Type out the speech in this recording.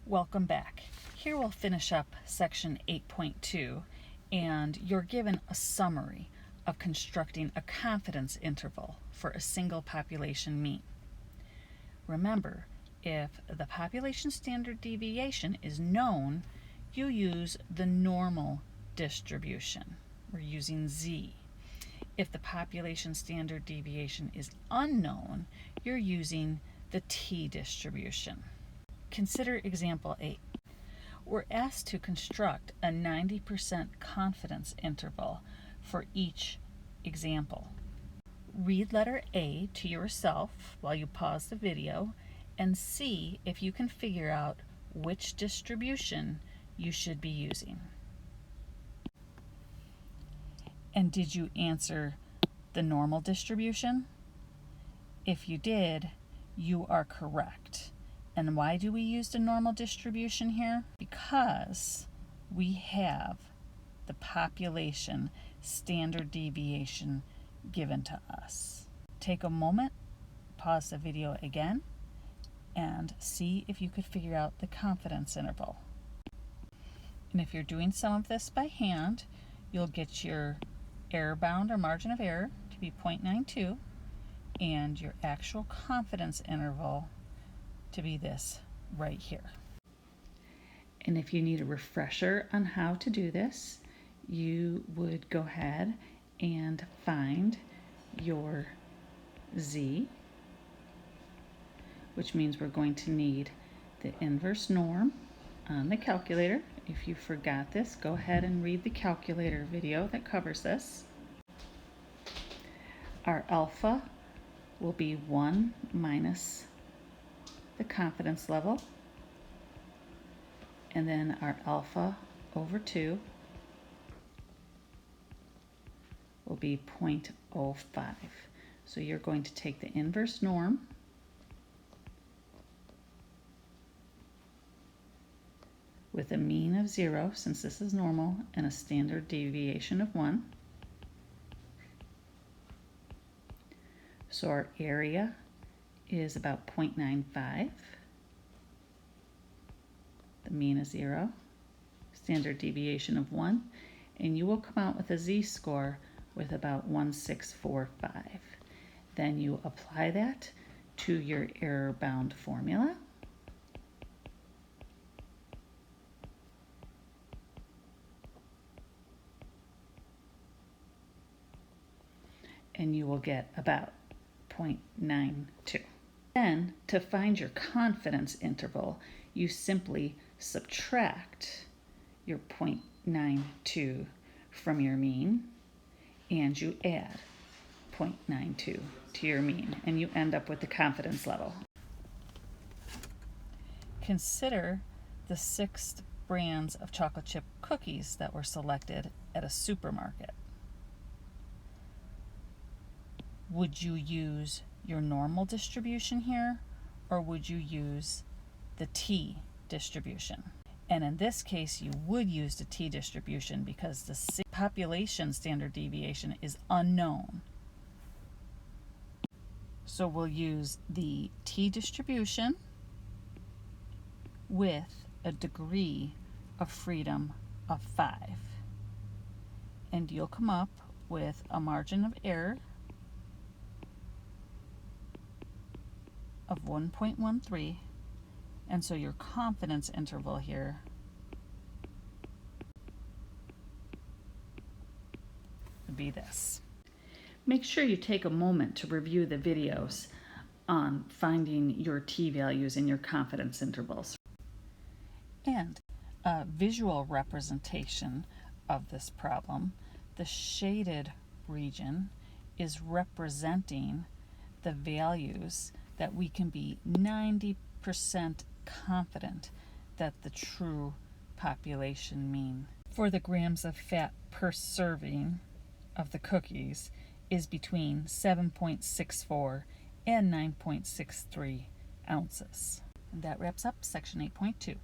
Welcome back. Here we'll finish up section 8.2, and you're given a summary of constructing a confidence interval for a single population mean. Remember, if the population standard deviation is known, you use the normal distribution. We're using Z. If the population standard deviation is unknown, you're using the T distribution. Consider example 8. We're asked to construct a 90% confidence interval for each example. Read letter A to yourself while you pause the video and see if you can figure out which distribution you should be using. And did you answer the normal distribution? If you did, you are correct. And why do we use the normal distribution here? Because we have the population standard deviation given to us. Take a moment, pause the video again, and see if you could figure out the confidence interval. And if you're doing some of this by hand, you'll get your error bound or margin of error to be 0.92 and your actual confidence interval to be this right here. And if you need a refresher on how to do this, you would go ahead and find your Z, which means we're going to need the inverse norm on the calculator. If you forgot this, go ahead and read the calculator video that covers this. Our alpha will be 1 minus the confidence level, and then our alpha over 2 will be 0.05. So you're going to take the inverse norm with a mean of 0, since this is normal, and a standard deviation of 1. So our area is about 0.95. The mean is 0, standard deviation of 1, and you will come out with a z-score with about 1645. Then you apply that to your error-bound formula. And you will get about 0.92. Then, to find your confidence interval, you simply subtract your 0.92 from your mean, and you add 0.92 to your mean, and you end up with the confidence level. Consider the 6 brands of chocolate chip cookies that were selected at a supermarket. Would you use your normal distribution here, or would you use the T distribution? And in this case, you would use the T distribution because the population standard deviation is unknown. So we'll use the T distribution with a degree of freedom of 5. And you'll come up with a margin of error of 1.13, and so your confidence interval here would be this. Make sure you take a moment to review the videos on finding your T values in your confidence intervals. And a visual representation of this problem, the shaded region is representing the values that we can be 90% confident that the true population mean for the grams of fat per serving of the cookies is between 7.64 and 9.63 ounces. And that wraps up section 8.2.